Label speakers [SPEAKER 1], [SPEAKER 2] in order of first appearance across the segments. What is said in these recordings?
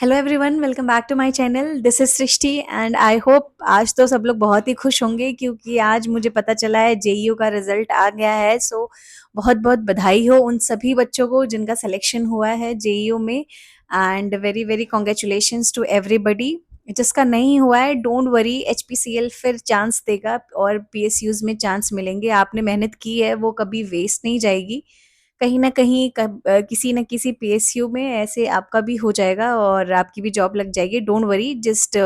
[SPEAKER 1] Hello everyone, welcome back to my channel. This is Srishti and I hope आज तो सब लोग बहुत ही खुश होंगे क्योंकि आज मुझे पता चला है जेईयू का रिजल्ट आ गया है। सो बहुत बहुत बधाई हो उन सभी बच्चों को जिनका सिलेक्शन हुआ है जेईयू में। And very very congratulations to everybody. जिसका नहीं हुआ है डोंट वरी, एचपीसीएल फिर चांस देगा और पीएसयूज में चांस मिलेंगे। आपने मेहनत की है वो कभी वेस्ट नहीं जाएगी। कहीं न कहीं किसी न किसी पीएसयू में ऐसे आपका भी हो जाएगा और आपकी भी जॉब लग जाएगी। Don't worry, just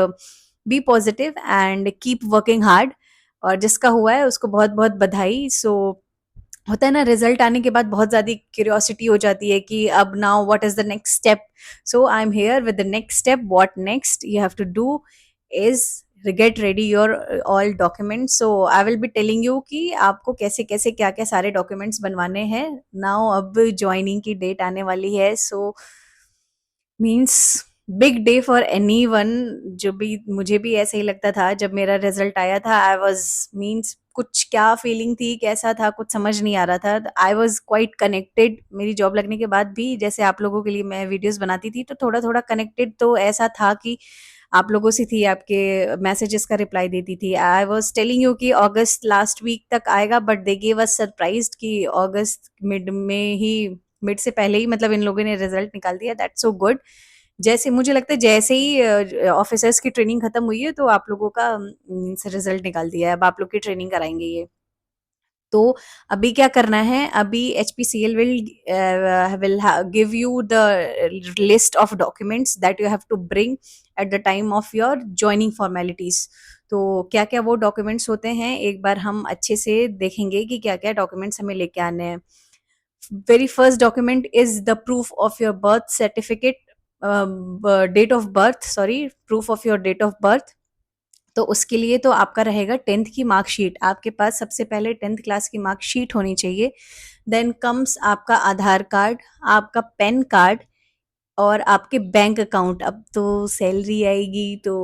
[SPEAKER 1] be positive and keep working hard. और जिसका हुआ है उसको बहुत-बहुत बधाई। सो होता है ना, रिजल्ट आने के बाद बहुत ज़्यादा क्यूरियोसिटी हो जाती है कि अब now what is the next step. So I am here with the next step. What next you have to do is get ready your all documents. So I will be telling you कि आपको कैसे-कैसे, क्या-क्या सारे documents बनवाने हैं। Now अब joining की date आने वाली है। So means big day for anyone. जो भी मुझे भी ऐसा ही लगता था जब मेरा रिजल्ट आया था। आई वाज मीन्स कुछ क्या फीलिंग थी, कैसा था, कुछ समझ नहीं आ रहा था। I was quite connected. मेरी जॉब लगने के बाद भी जैसे आप लोगों के लिए मैं वीडियोस बनाती थी तो थोड़ा थोड़ा कनेक्टेड तो ऐसा था कि आप लोगों से थी, आपके मैसेजेस का रिप्लाई देती थी। आई वाज टेलिंग यू कि अगस्त लास्ट वीक तक आएगा, but they gave us surprise कि अगस्त मिड में ही, मिड से पहले ही मतलब इन लोगों ने रिजल्ट निकाल दिया। That's so good. जैसे मुझे लगता है जैसे ही ऑफिसर्स की ट्रेनिंग खत्म हुई है तो आप लोगों का रिजल्ट निकाल दिया है। अब आप लोग की ट्रेनिंग कराएंगे ये। तो अभी क्या करना है, अभी HPCL will give you the list of documents that you have to bring at the time of your joining formalities. तो क्या क्या वो डॉक्यूमेंट्स होते हैं एक बार हम अच्छे से देखेंगे कि क्या क्या डॉक्यूमेंट्स हमें लेके आने हैं। Very first document is the proof of your birth certificate, date of birth, sorry, proof of your date of birth। तो उसके लिए तो आपका रहेगा 10th की मार्कशीट। आपके पास सबसे पहले 10th क्लास की मार्कशीट होनी चाहिए। देन कम्स आपका आधार कार्ड, आपका पैन कार्ड और आपके बैंक अकाउंट। अब तो सैलरी आएगी तो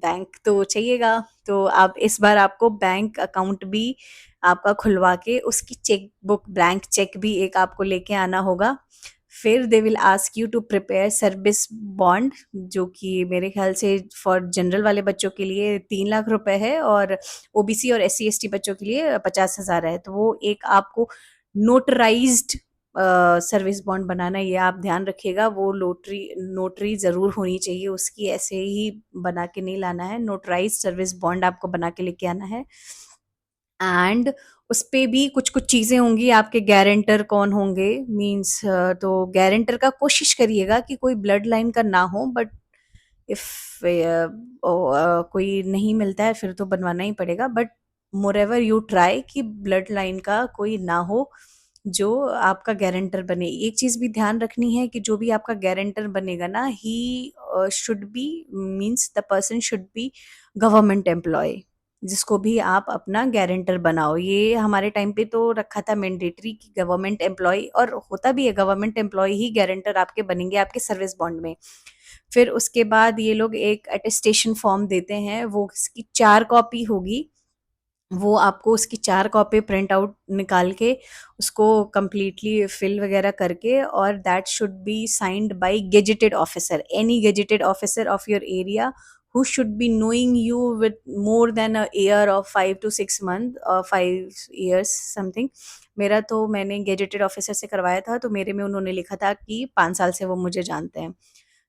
[SPEAKER 1] बैंक तो चाहिएगा। तो आप इस बार आपको बैंक अकाउंट भी आपका खुलवा के उसकी चेक बुक, ब्लैंक चेक भी एक आपको लेके आना होगा। फिर they will ask you to prepare service bond, जो कि मेरे ख्याल से फॉर जनरल वाले बच्चों के लिए 3 लाख रुपए है और ओबीसी और एस सी एस टी बच्चों के लिए 50,000 है। तो वो एक आपको नोटराइज्ड सर्विस बॉन्ड बनाना है, ये आप ध्यान रखिएगा। वो नोटरी ज़रूर होनी चाहिए उसकी, ऐसे ही बना के नहीं लाना है। नोटराइज्ड सर्विस बॉन्ड आपको बना के लेके आना है। एंड उस पे भी कुछ-कुछ चीज़ें होंगी, आपके गारंटर कौन होंगे, मीन्स तो गारंटर का कोशिश करिएगा कि कोई ब्लड लाइन का ना हो, बट इफ़ कोई नहीं मिलता है फिर तो बनवाना ही पड़ेगा। बट मोरेवर यू ट्राई कि ब्लड लाइन का कोई ना हो जो आपका गारंटर बने। एक चीज़ भी ध्यान रखनी है कि जो भी आपका गारंटर बनेगा ना, he should be, means the person should be government employ, जिसको भी आप अपना गारंटर बनाओ। ये हमारे टाइम पे तो रखा था मैंडेटरी कि गवर्नमेंट एम्प्लॉय, और होता भी है गवर्नमेंट एम्प्लॉय ही गारंटर आपके बनेंगे आपके सर्विस बॉन्ड में। फिर उसके बाद ये लोग एक अटेस्टेशन फॉर्म देते हैं, वो इसकी 4 कॉपी होगी। वो आपको उसकी 4 कॉपी प्रिंट आउट निकाल के उसको कंप्लीटली फिल वगैरह करके, और that should be signed by gazetted officer, any gazetted officer of your area who should be knowing you with more than a year or 5 to 6 month or 5 years something। मेरा तो मैंने gazetted officer से करवाया था तो मेरे में उन्होंने लिखा था कि 5 साल से वो मुझे जानते हैं।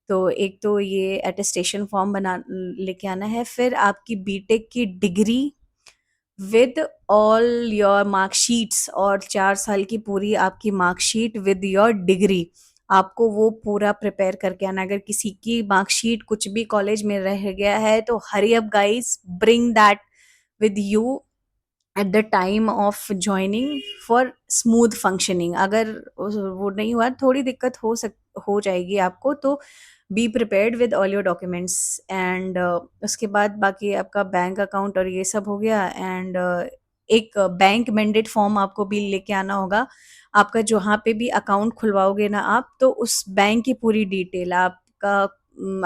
[SPEAKER 1] तो एक तो ये अटेस्टेशन फॉर्म बना लेके आना है। फिर आपकी बीटेक की degree with all your marksheets, और 4 साल की पूरी आपकी मार्कशीट विद योर डिग्री, आपको वो पूरा प्रिपेयर करके आना। अगर किसी की मार्कशीट कुछ भी कॉलेज में रह गया है तो hurry up guys, bring that with you eight the time of joining for smooth functioning. अगर वो नहीं हुआ, थोड़ी दिक्कत हो जाएगी आपको, तो be prepared with all your documents. And उसके बाद बाकी आपका बैंक अकाउंट और ये सब हो गया। एंड एक बैंक मैंडेट फॉर्म आपको भी लेके आना होगा। आपका जहाँ पे भी अकाउंट खुलवाओगे ना आप, तो उस बैंक की पूरी डिटेल, आपका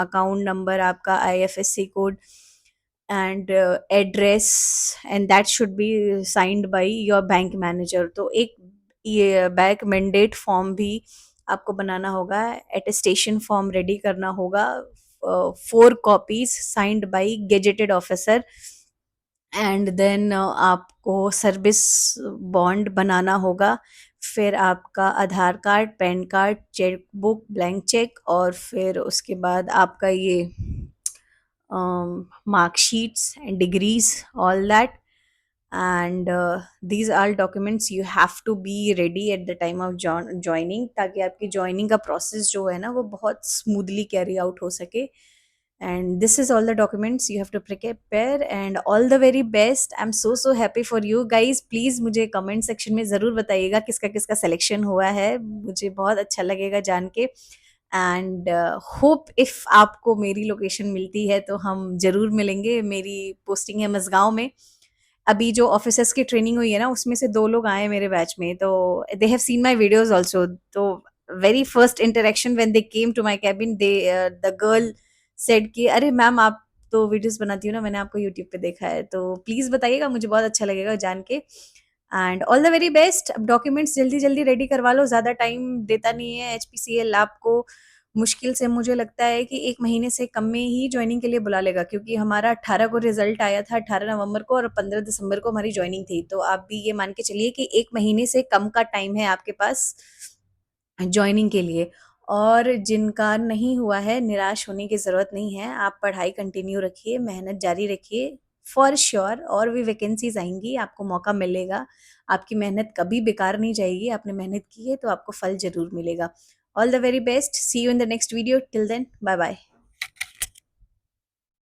[SPEAKER 1] अकाउंट नंबर, आपका IFSC code and address, and that should be signed by your bank manager. तो एक ये बैंक मैंडेट फॉर्म भी आपको बनाना होगा, अटेस्टेशन फॉर्म रेडी करना होगा। 4 copies signed by gazetted officer. And then आपको सर्विस बॉन्ड बनाना होगा। फिर आपका Aadhaar card, PAN card, cheque book, blank cheque, और फिर उसके बाद आपका ये marksheets and degrees, all that. And these all documents you have to be ready at the time of joining, ताकि आपकी joining का process जो है ना वो बहुत smoothly carry out हो सके। And this is all the documents you have to prepare, and all the very best. I'm so happy for you guys. Please मुझे comment section में ज़रूर बताइएगा किसका किसका selection हुआ है, मुझे बहुत अच्छा लगेगा जान के। एंड होप इफ़ आपको मेरी लोकेशन मिलती है तो हम ज़रूर मिलेंगे। मेरी पोस्टिंग है मज़गाँव में। अभी जो ऑफिसर्स की ट्रेनिंग हुई है ना उसमें से 2 लोग आए हैं मेरे बैच में, तो they have seen my videos also. तो very first interaction when they came to my cabin, they the girl said कि अरे मैम आप तो वीडियोज़ बनाती हो ना, मैंने आपको यूट्यूब पे देखा है। तो प्लीज़ बताइएगा, मुझे बहुत अच्छा लगेगा जान के। And all the very best. अब डॉक्यूमेंट्स जल्दी-जल्दी रेडी करवा लो, ज़्यादा टाइम देता नहीं है एचपीसीएल आपको। मुश्किल से मुझे लगता है कि 1 महीने से कम में ही जॉइनिंग के लिए बुला लेगा, क्योंकि हमारा 18 को रिज़ल्ट आया था, 18 नवंबर को, और 15 दिसंबर को हमारी जॉइनिंग थी। तो आप भी ये मान के चलिए कि 1 महीने से कम का टाइम है आपके पास जॉइनिंग के लिए। और जिनका नहीं हुआ है, निराश होने की ज़रूरत नहीं है। आप पढ़ाई कंटिन्यू रखिए, मेहनत जारी रखिए, फॉर श्योर और भी वैकेंसीज़ आएँगी, आपको मौका मिलेगा। आपकी मेहनत कभी बेकार नहीं जाएगी, आपने मेहनत की है तो आपको फल ज़रूर मिलेगा। All the very best, see you in the next video, till then bye bye.